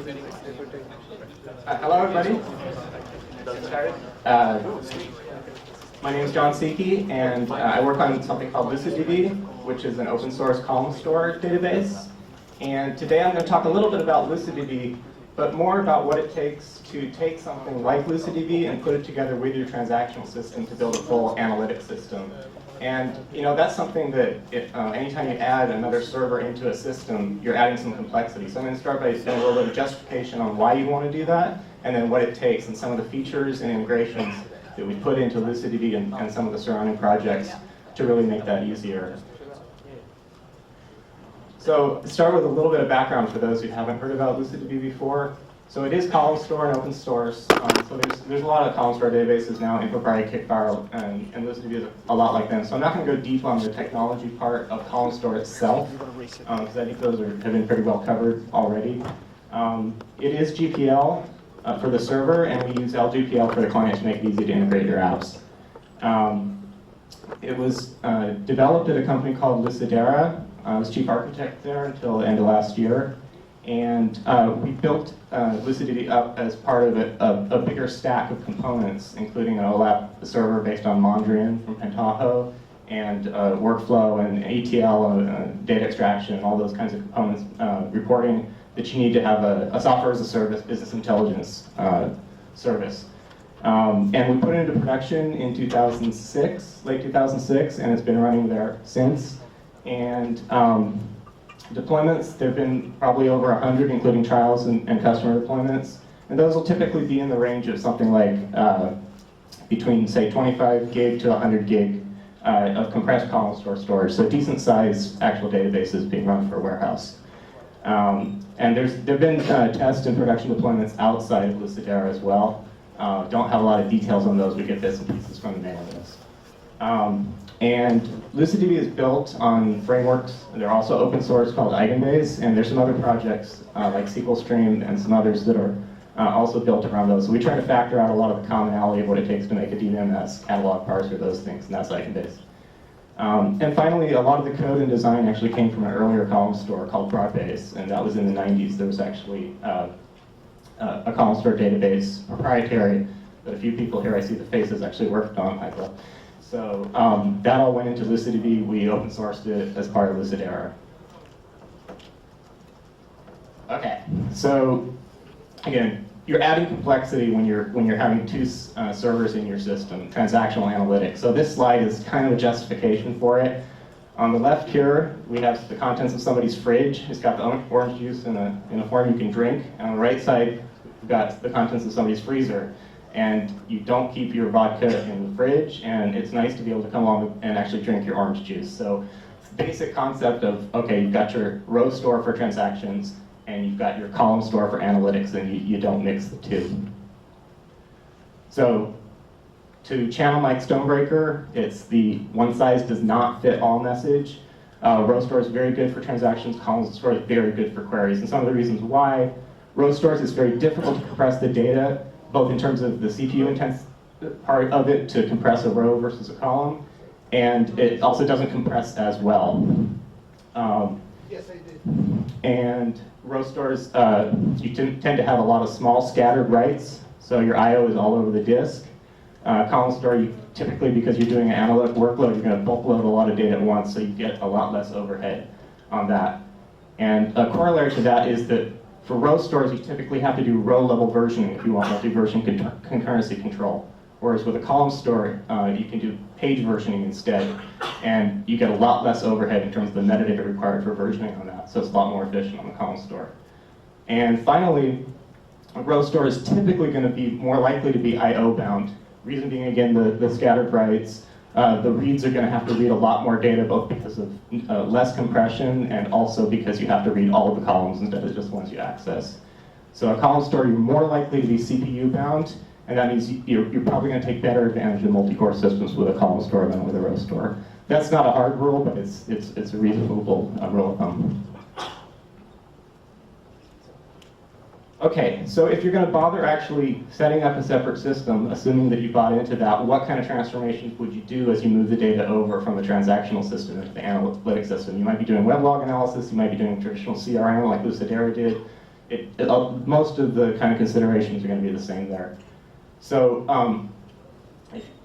Hello, everybody. My name is John Sichi, and I work on something called LucidDB, which is an open source column store database. And today I'm going to talk a little bit about LucidDB, but more about what it takes to take something like LucidDB and put it together with your transactional system to build a full analytics system. And that's something that anytime you add another server into a system, you're adding some complexity. So I'm going to start by doing a little bit of justification on why you want to do that, and then what it takes and some of the features and integrations that we put into LucidDB and some of the surrounding projects to really make that easier. So start with a little bit of background for those who haven't heard about LucidDB before. So it is column store and open source. So there's a lot of column store databases now, Infobri, Kickfire, and LucidDB is a lot like them. So I'm not going to go deep on the technology part of column store itself, because I think those have been pretty well covered already. It is GPL for the server, and we use LGPL for the client to make it easy to integrate your apps. It was developed at a company called Lucidera. I was chief architect there until the end of last year. And we built LucidDB up as part of a bigger stack of components, including an OLAP server based on Mondrian from Pentaho, and workflow and ETL, data extraction, and all those kinds of components, reporting that you need to have a software as a service, business intelligence service. And we put it into production in 2006, late 2006, and it's been running there since. And deployments, there have been probably over 100, including trials and customer deployments. And those will typically be in the range of something like between, say, 25 gig to 100 gig of compressed column store storage. So decent size actual databases being run for a warehouse. And there have been test and production deployments outside of Lucidera as well. Don't have a lot of details on those. We get bits and pieces from the mailing list. And LucidDB is built on frameworks. They're also open source called Eigenbase, and there's some other projects like SQL Stream and some others that are also built around those. So we try to factor out a lot of the commonality of what it takes to make a DBMS, catalog parser, those things, and that's Eigenbase. And finally, a lot of the code and design actually came from an earlier column store called Broadbase, and that was in the 90s. There was actually a column store database, proprietary, that a few people here I see the faces actually worked on. So that all went into LucidDB. We open sourced it as part of Lucidera. Okay, so again, you're adding complexity when you're having two servers in your system, transactional analytics. So this slide is kind of a justification for it. On the left here, we have the contents of somebody's fridge. It's got the orange juice in a form you can drink. And on the right side, we've got the contents of somebody's freezer. And you don't keep your vodka in the fridge, and it's nice to be able to come along and actually drink your orange juice. So it's the basic concept of, okay, you've got your row store for transactions, and you've got your column store for analytics, and you don't mix the two. So to channel Mike Stonebreaker, it's the one size does not fit all message. Row store is very good for transactions, column store is very good for queries. And some of the reasons why: row stores is very difficult to compress the data, both in terms of the CPU intense part of it to compress a row versus a column, and it also doesn't compress as well. Yes, I did. And row stores, you tend to have a lot of small scattered writes, so your I/O is all over the disk. Column store, you typically, because you're doing an analytic workload, you're going to bulk load a lot of data at once, so you get a lot less overhead on that. And a corollary to that is that for row stores, you typically have to do row-level versioning if you want multi-version concurrency control. Whereas with a column store, you can do page versioning instead, and you get a lot less overhead in terms of the metadata required for versioning on that, so it's a lot more efficient on the column store. And finally, a row store is typically going to be more likely to be I/O bound. Reason being, again, the scattered writes. The reads are going to have to read a lot more data, both because of less compression and also because you have to read all of the columns instead of just ones you access. So a column store, you're more likely to be CPU bound, and that means you're probably going to take better advantage of multi-core systems with a column store than with a row store. That's not a hard rule, but it's a reasonable rule of thumb. Okay, so if you're going to bother actually setting up a separate system, assuming that you bought into that, what kind of transformations would you do as you move the data over from the transactional system into the analytic system? You might be doing weblog analysis, you might be doing traditional CRM like Lucidera did, most of the kind of considerations are going to be the same there. So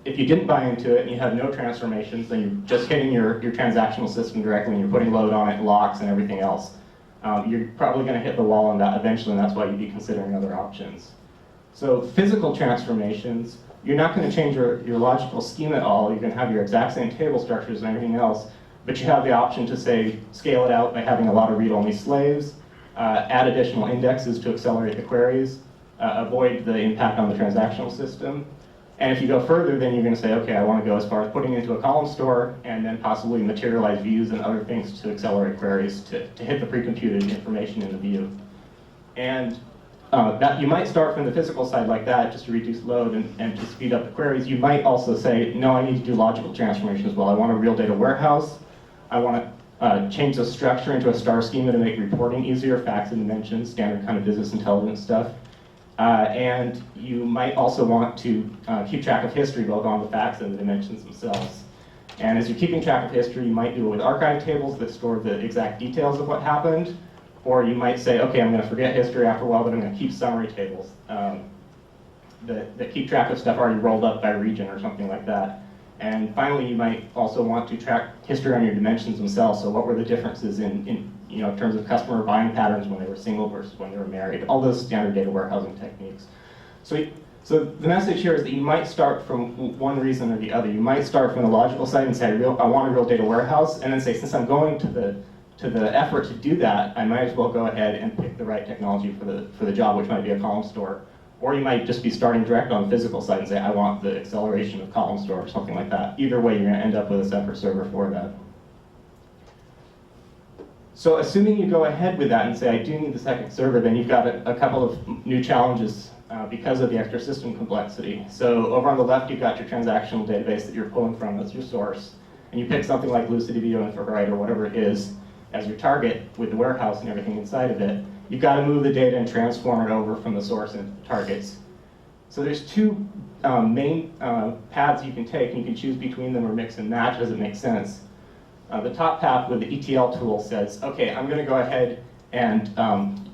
if you didn't buy into it and you have no transformations, then you're just hitting your transactional system directly and you're putting load on it, locks, and everything else. You're probably going to hit the wall on that eventually, and that's why you'd be considering other options. So physical transformations, you're not going to change your logical scheme at all. You're going to have your exact same table structures and everything else, but you have the option to, say, scale it out by having a lot of read-only slaves, add additional indexes to accelerate the queries, avoid the impact on the transactional system. And if you go further, then you're going to say, okay, I want to go as far as putting into a column store and then possibly materialize views and other things to accelerate queries to hit the pre-computed information in the view. And that you might start from the physical side like that, just to reduce load and to speed up the queries. You might also say, no, I need to do logical transformation as well. I want a real data warehouse. I want to change the structure into a star schema to make reporting easier, facts and dimensions, standard kind of business intelligence stuff. And you might also want to keep track of history, both on the facts and the dimensions themselves. And as you're keeping track of history, you might do it with archive tables that store the exact details of what happened. Or you might say, okay, I'm going to forget history after a while, but I'm going to keep summary tables that keep track of stuff already rolled up by region or something like that. And finally, you might also want to track history on your dimensions themselves. So what were the differences in terms of customer buying patterns when they were single versus when they were married? All those standard data warehousing techniques. So the message here is that you might start from one reason or the other. You might start from the logical side and say, I want a real data warehouse, and then say, since I'm going to the effort to do that, I might as well go ahead and pick the right technology for the job, which might be a column store. Or you might just be starting direct on the physical side and say, I want the acceleration of column store or something like that. Either way, you're going to end up with a separate server for that. So assuming you go ahead with that and say, I do need the second server, then you've got a couple of new challenges because of the extra system complexity. So over on the left, you've got your transactional database that you're pulling from as your source. And you pick something like LucidDB or Infrabright or whatever it is as your target with the warehouse and everything inside of it. You've got to move the data and transform it over from the source into targets. So there's two main paths you can take, and you can choose between them or mix and match as it makes sense. The top path with the ETL tool says, okay, I'm going to go ahead and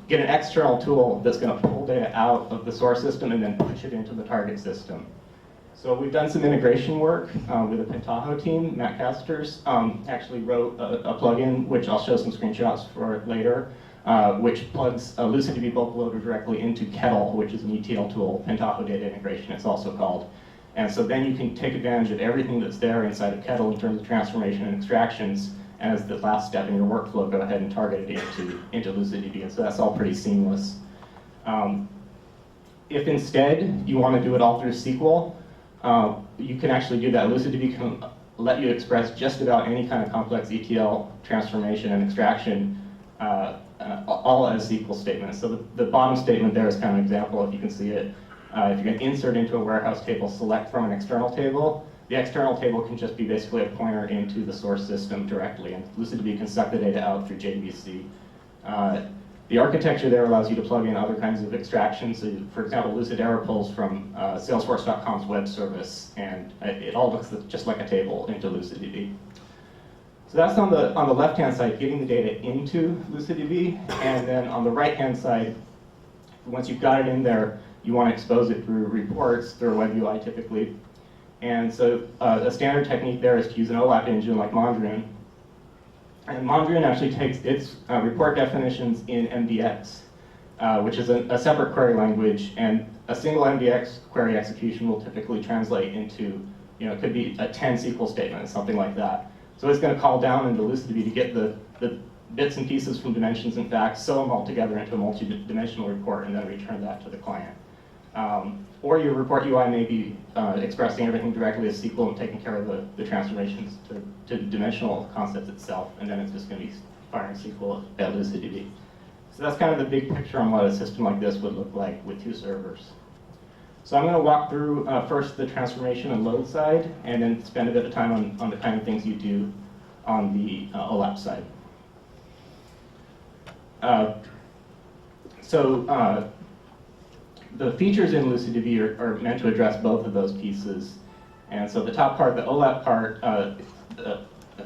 get an external tool that's going to pull data out of the source system and then push it into the target system. So we've done some integration work with the Pentaho team. Matt Casters actually wrote a plugin, which I'll show some screenshots for later, which plugs a LucidDB bulk loader directly into Kettle, which is an ETL tool, Pentaho Data Integration it's also called. And so then you can take advantage of everything that's there inside of Kettle in terms of transformation and extractions, and as the last step in your workflow, go ahead and target it into LucidDB, and so that's all pretty seamless. If instead you want to do it all through SQL, you can actually do that. LucidDB can let you express just about any kind of complex ETL transformation and extraction all as SQL statements. So the bottom statement there is kind of an example, if you can see it. If you're going to insert into a warehouse table, select from an external table. The external table can just be basically a pointer into the source system directly, and LucidDB can suck the data out through JDBC. The architecture there allows you to plug in other kinds of extractions. So, for example, Lucidera pulls from Salesforce.com's web service, and it all looks just like a table into LucidDB. So that's on the left-hand side, getting the data into LucidDB, and then on the right-hand side, once you've got it in there, you want to expose it through reports, through a web UI typically. And so a standard technique there is to use an OLAP engine like Mondrian. And Mondrian actually takes its report definitions in MDX, which is a separate query language, and a single MDX query execution will typically translate into, it could be a 10 SQL statement, something like that. So it's going to call down into LucidDB to get the bits and pieces from dimensions and facts, sew them all together into a multi-dimensional report, and then return that to the client. Or your report UI may be expressing everything directly as SQL and taking care of the transformations to dimensional concepts itself, and then it's just going to be firing SQL at LucidDB. So that's kind of the big picture on what a system like this would look like with two servers. So I'm going to walk through first the transformation and load side, and then spend a bit of time on the kind of things you do on the OLAP side. The features in LucidDB are meant to address both of those pieces. And so the top part, the OLAP part,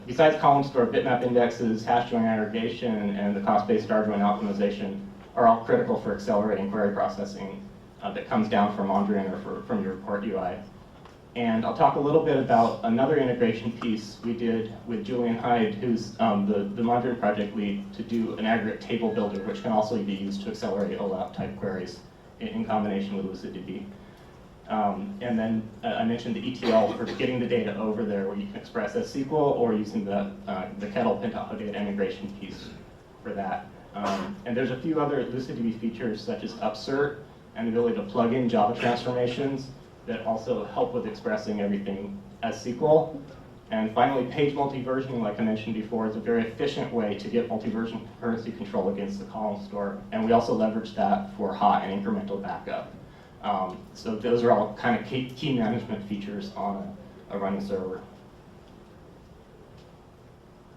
besides column store, bitmap indexes, hash join aggregation, and the cost-based star join optimization, are all critical for accelerating query processing that comes down from Mondrian or from your report UI. And I'll talk a little bit about another integration piece we did with Julian Hyde, who's the Mondrian project lead, to do an aggregate table builder, which can also be used to accelerate OLAP type queries in combination with LucidDB. And then I mentioned the ETL for getting the data over there, where you can express as SQL or using the Kettle Pentaho data integration piece for that. And there's a few other LucidDB features, such as upsert and the ability to plug in Java transformations that also help with expressing everything as SQL. And finally, page multi-versioning, like I mentioned before, is a very efficient way to get multi-version concurrency control against the column store. And we also leverage that for hot and incremental backup. So those are all kind of key management features on a running server.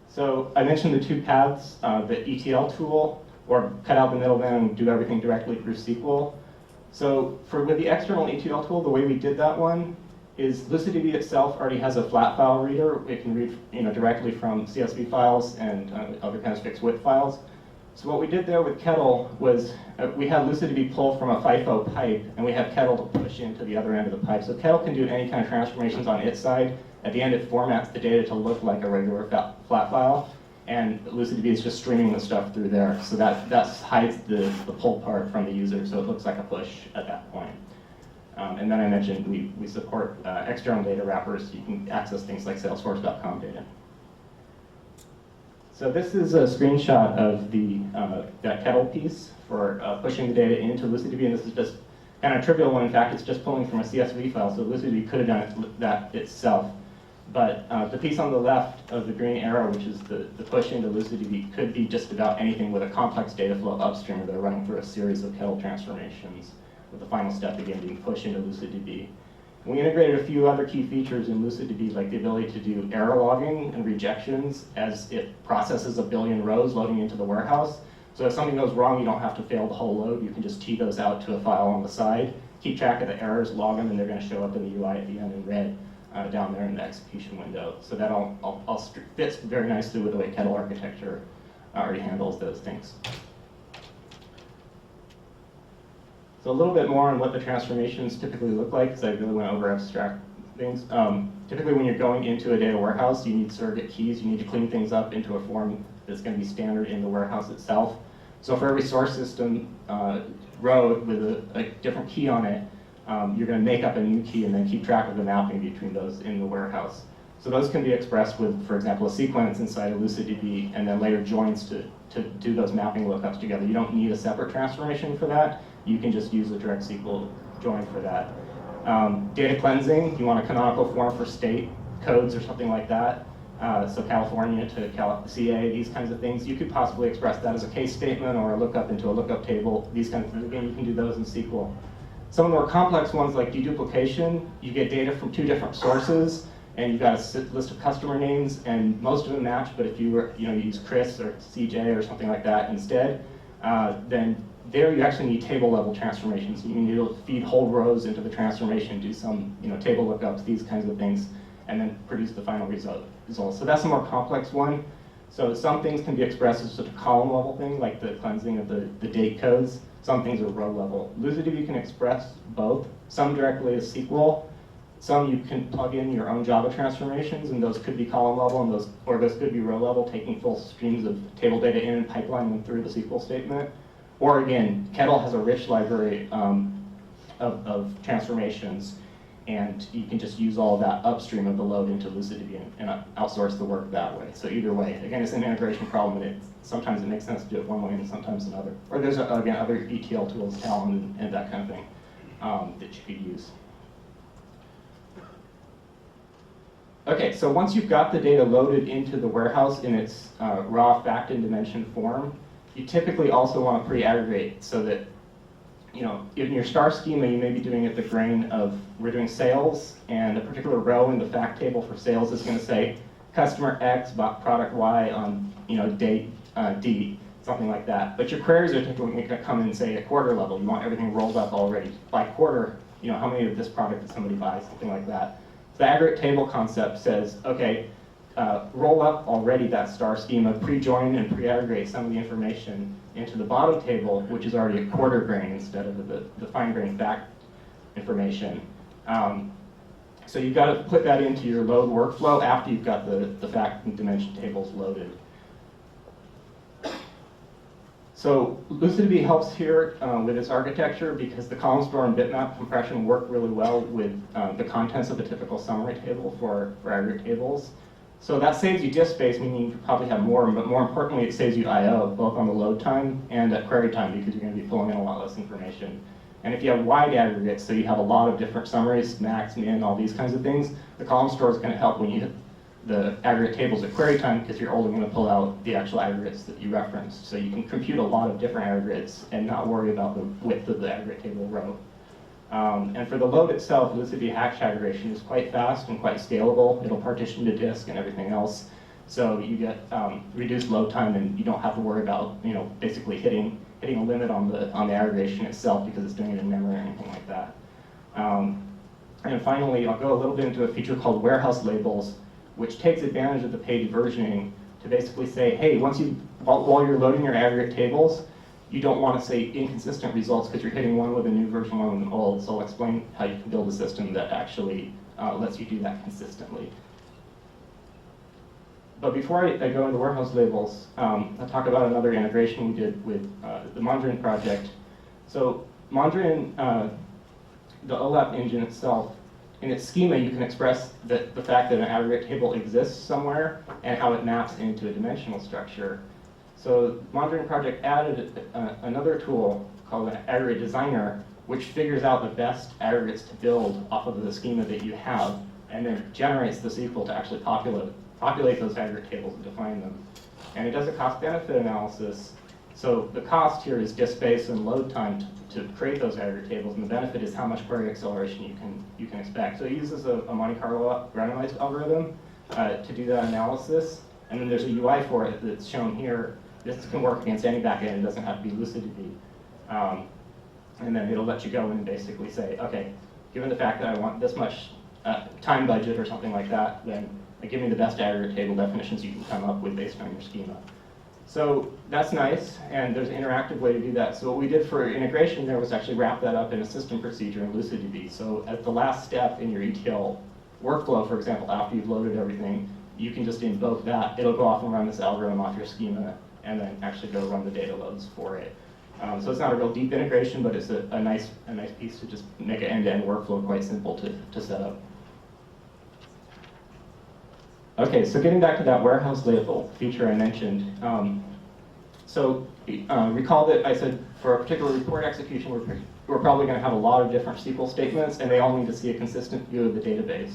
So I mentioned the two paths, the ETL tool, or cut out the middleman and do everything directly through SQL. So with the external ETL tool, the way we did that one is LucidDB itself already has a flat file reader. It can read directly from CSV files and other kinds of fixed width files. So what we did there with Kettle was we had LucidDB pull from a FIFO pipe, and we have Kettle to push into the other end of the pipe. So Kettle can do any kind of transformations on its side. At the end, it formats the data to look like a regular flat file, and LucidDB is just streaming the stuff through there. So that hides the pull part from the user, so it looks like a push at that point. And then I mentioned we support external data wrappers, so you can access things like Salesforce.com data. So this is a screenshot of that Kettle piece for pushing the data into LucidDB, and this is just kind of a trivial one. In fact, it's just pulling from a CSV file, so LucidDB could have done that itself. But the piece on the left of the green arrow, which is the push into LucidDB, could be just about anything with a complex data flow upstream where they're running through a series of Kettle transformations, with the final step again being push into LucidDB. We integrated a few other key features in LucidDB, like the ability to do error logging and rejections as it processes a billion rows loading into the warehouse. So if something goes wrong, you don't have to fail the whole load. You can just tee those out to a file on the side, keep track of the errors, log them, and they're going to show up in the UI at the end in red down there in the execution window. So that all fits very nicely with the way Kettle architecture already handles those things. So a little bit more on what the transformations typically look like, because I really went over abstract things. Typically when you're going into a data warehouse, you need surrogate keys. You need to clean things up into a form that's going to be standard in the warehouse itself. So for every source system row with a different key on it, you're going to make up a new key and then keep track of the mapping between those in the warehouse. So those can be expressed with, for example, a sequence inside of LucidDB and then later joins to do those mapping lookups together. You don't need a separate transformation for that. You can just use a direct SQL join for that. Data cleansing, you want a canonical form for state codes or something like that. So California to CA, these kinds of things. You could possibly express that as a case statement or a lookup into a lookup table. These kinds of things, again, you can do those in SQL. Some of the more complex ones like deduplication, you get data from two different sources, and you've got a list of customer names, and most of them match, but if you use Chris or CJ or something like that instead, then there you actually need table level transformations. You need to feed whole rows into the transformation, do some table lookups, these kinds of things, and then produce the final result. So that's a more complex one. So some things can be expressed as a column level thing, like the cleansing of the date codes. Some things are row level. LucidDB can express both, some directly as SQL, some you can plug in your own Java transformations, and those could be column level, and those could be row level, taking full streams of table data in and pipelining them through the SQL statement. Or again, Kettle has a rich library of transformations, and you can just use all of that upstream of the load into LucidDB and outsource the work that way. So either way, again, it's an integration problem, and sometimes it makes sense to do it one way and sometimes another. Or there's, again, other ETL tools, Talon and that kind of thing that you could use. Okay, so once you've got the data loaded into the warehouse in its raw fact and dimension form, you typically also want to pre-aggregate so that, in your star schema, you may be doing it the grain of, we're doing sales, and a particular row in the fact table for sales is going to say customer X bought product Y on, date D, something like that. But your queries are typically going to come in, say, at quarter level. You want everything rolled up already. By quarter, how many of this product did somebody buy, something like that. The aggregate table concept says, okay, roll up already that star schema, pre-join and pre-aggregate some of the information into the bottom table, which is already a quarter grain instead of the fine grain fact information. So you've got to put that into your load workflow after you've got the fact and dimension tables loaded. So LucidDB helps here with its architecture because the column store and bitmap compression work really well with the contents of a typical summary table for aggregate tables. So that saves you disk space, meaning you probably have more, but more importantly, it saves you I/O, both on the load time and at query time, because you're going to be pulling in a lot less information. And if you have wide aggregates, so you have a lot of different summaries, max, min, all these kinds of things, the column store is going to help when you hit the aggregate tables at query time, because you're only going to pull out the actual aggregates that you referenced. So you can compute a lot of different aggregates and not worry about the width of the aggregate table row. And for the load itself, LucidDB hash aggregation is quite fast and quite scalable. It'll partition to disk and everything else. So you get reduced load time, and you don't have to worry about basically hitting a limit on the aggregation itself, because it's doing it in memory or anything like that. And finally, I'll go a little bit into a feature called warehouse labels, which takes advantage of the page versioning to basically say, hey, while you're loading your aggregate tables, you don't want to say inconsistent results because you're hitting one with a new version, one with an old. So I'll explain how you can build a system that actually lets you do that consistently. But before I go into warehouse labels, I'll talk about another integration we did with the Mondrian project. So Mondrian, the OLAP engine itself, in its schema, you can express the fact that an aggregate table exists somewhere and how it maps into a dimensional structure. So the Mondrian project added another tool called an aggregate designer, which figures out the best aggregates to build off of the schema that you have, and then generates the SQL to actually populate those aggregate tables and define them. And it does a cost-benefit analysis. So the cost here is disk space and load time to create those aggregate tables, and the benefit is how much query acceleration you can expect. So it uses a Monte Carlo randomized algorithm to do that analysis, and then there's a UI for it that's shown here. This can work against any backend. It doesn't have to be LucidDB. And then it'll let you go in and basically say, okay, given the fact that I want this much time budget or something like that, then give me the best aggregate table definitions you can come up with based on your schema. So that's nice, and there's an interactive way to do that. So what we did for integration there was actually wrap that up in a system procedure in LucidDB. So at the last step in your ETL workflow, for example, after you've loaded everything, you can just invoke that. It'll go off and run this algorithm off your schema, and then actually go run the data loads for it. So it's not a real deep integration, but it's a nice piece to just make an end-to-end workflow quite simple to set up. Okay, so getting back to that warehouse label feature I mentioned. Recall that I said for a particular report execution, we're probably going to have a lot of different SQL statements, and they all need to see a consistent view of the database.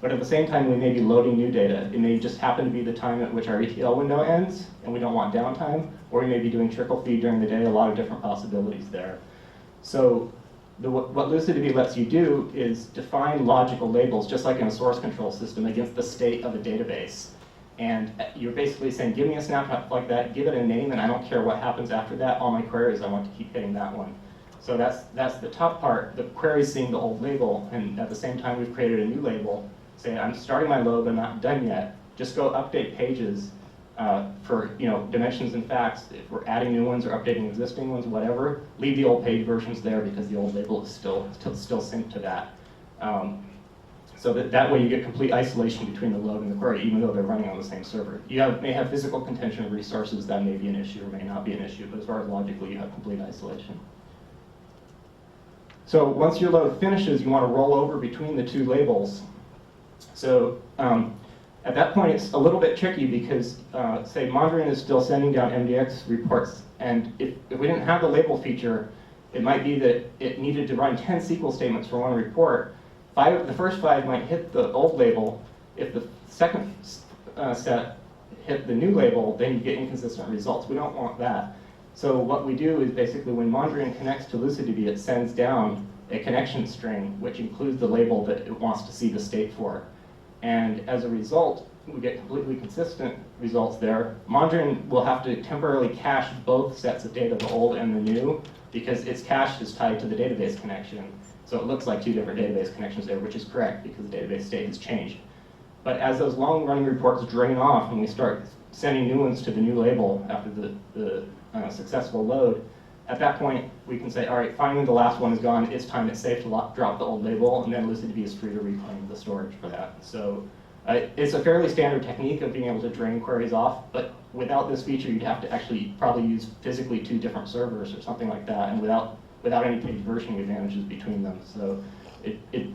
But at the same time, we may be loading new data. It may just happen to be the time at which our ETL window ends, and we don't want downtime, or we may be doing trickle feed during the day, a lot of different possibilities there. So what LucidDB lets you do is define logical labels, just like in a source control system, against the state of a database. And you're basically saying, give me a snapshot like that, give it a name, and I don't care what happens after that. All my queries, I want to keep hitting that one. So that's the top part. The query's seeing the old label, and at the same time, we've created a new label. Say, I'm starting my load, but I'm not done yet. Just go update pages for dimensions and facts. If we're adding new ones or updating existing ones, whatever, leave the old page versions there because the old label is still synced to that. So that way you get complete isolation between the load and the query, even though they're running on the same server. You may have physical contention of resources that may be an issue or may not be an issue, but as far as logically, you have complete isolation. So once your load finishes, you want to roll over between the two labels. So at that point, it's a little bit tricky because, say, Mondrian is still sending down MDX reports, and if we didn't have the label feature, it might be that it needed to run 10 SQL statements for one report. The first 5 might hit the old label. If the second set hit the new label, then you get inconsistent results. We don't want that. So what we do is basically when Mondrian connects to LucidDB, it sends down a connection string, which includes the label that it wants to see the state for. And as a result, we get completely consistent results there. Mondrian will have to temporarily cache both sets of data, the old and the new, because its cache is tied to the database connection. So it looks like 2 different database connections there, which is correct because the database state has changed. But as those long-running reports drain off and we start sending new ones to the new label after the successful load, at that point we can say, all right, finally the last one is gone, it's time, it's safe to drop the old label, and then LucidDB is free to reclaim the storage for that. So it's a fairly standard technique of being able to drain queries off, but without this feature you'd have to actually probably use physically 2 different servers or something like that, and without any page versioning advantages between them. So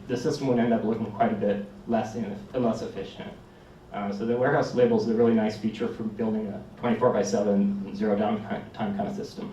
the system would end up looking quite a bit less efficient. So the warehouse label is a really nice feature for building a 24/7 zero downtime kind of system.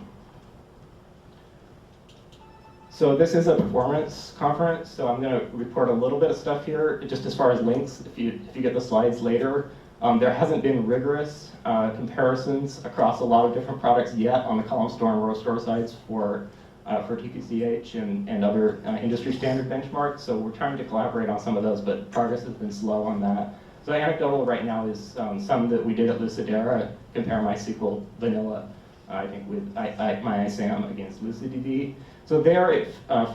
So this is a performance conference, so I'm going to report a little bit of stuff here, just as far as links, if you get the slides later. There hasn't been rigorous comparisons across a lot of different products yet on the column store and row store sides for TPCH and other industry standard benchmarks, so we're trying to collaborate on some of those, but progress has been slow on that. So anecdotal right now is some that we did at LucidDB, compare MySQL vanilla, I think with my ISAM against LucidDB. So there,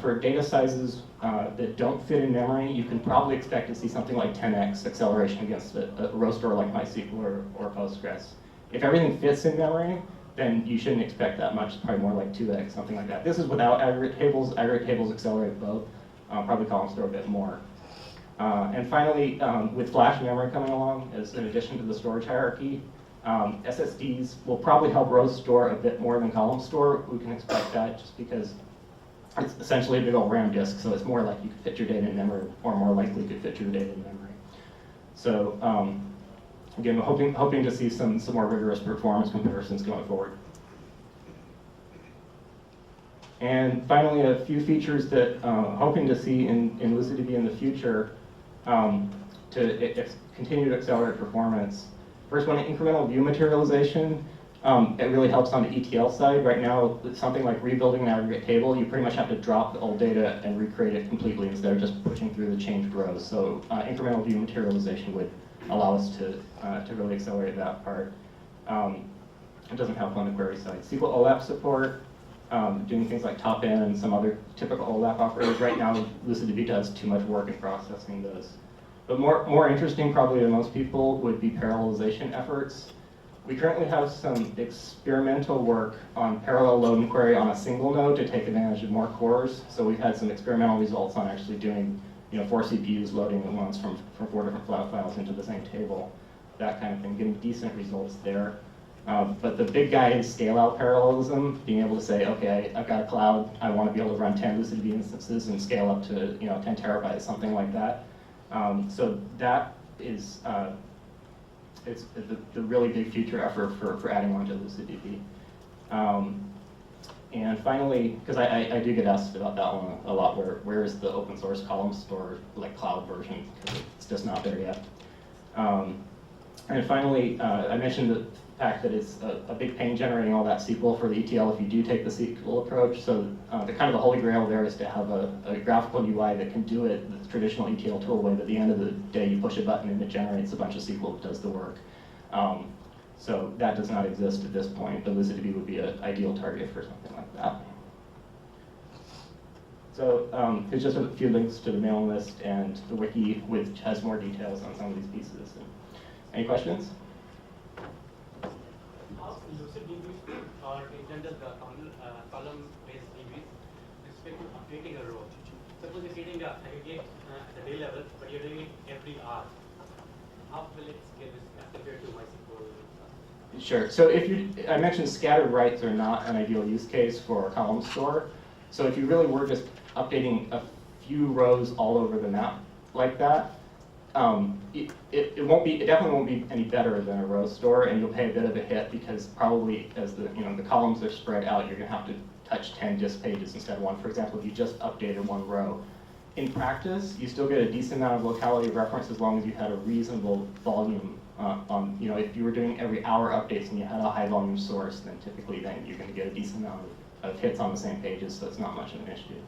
for data sizes that don't fit in memory, you can probably expect to see something like 10x acceleration against a row store like MySQL or Postgres. If everything fits in memory, then you shouldn't expect that much, probably more like 2x, something like that. This is without aggregate tables. Aggregate tables accelerate both, probably column store a bit more. And finally, with flash memory coming along, as in addition to the storage hierarchy, SSDs will probably help row store a bit more than column store. We can expect that just because it's essentially a big old RAM disk, so it's more like you could fit your data in memory, or more likely you could fit your data in memory. So again, we're hoping to see some more rigorous performance comparisons going forward. And finally, a few features that hoping to see in LucidDB in the future to continue to accelerate performance. First one, incremental view materialization. It really helps on the ETL side. Right now, something like rebuilding an aggregate table, you pretty much have to drop the old data and recreate it completely instead of just pushing through the changed rows. So incremental view materialization would allow us to really accelerate that part. It doesn't help on the query side. SQL OLAP support, doing things like top in and some other typical OLAP operators. Right now, LucidDB does too much work in processing those. But more interesting probably to most people would be parallelization efforts. We currently have some experimental work on parallel load and query on a single node to take advantage of more cores. So we've had some experimental results on actually doing 4 CPUs loading at once from 4 different flat files into the same table, that kind of thing, getting decent results there. But the big guy is scale-out parallelism, being able to say, okay, I've got a cloud, I want to be able to run 10 LucidDB instances and scale up to 10 terabytes, something like that. So that is it's the really big future effort for adding on to LucidDB. And finally, because I do get asked about that one a lot, where is the open source column store like cloud version? Because it's just not there yet. And finally, I mentioned the fact that it's a big pain generating all that SQL for the ETL if you do take the SQL approach. So the holy grail there is to have a graphical UI that can do it the traditional ETL tool way, but at the end of the day you push a button and it generates a bunch of SQL that does the work. So that does not exist at this point, but LucidDB would be an ideal target for something like that. So here's just a few links to the mailing list and the wiki, which has more details on some of these pieces. Any questions? How LucidDB or in terms of the column-based DBs respect to updating a row? Suppose you're creating the aggregate at the day level, but you're doing it every hour. How will it scale this as compared to MySQL? Sure. So I mentioned scattered writes are not an ideal use case for a column store. So if you really were just updating a few rows all over the map like that, it definitely won't be any better than a row store, and you'll pay a bit of a hit because probably as the columns are spread out, you're going to have to touch 10 disk pages instead of one. For example, if you just updated one row. In practice, you still get a decent amount of locality of reference as long as you had a reasonable volume. If you were doing every hour updates and you had a high volume source, then typically you're going to get a decent amount of hits on the same pages, so it's not much of an issue.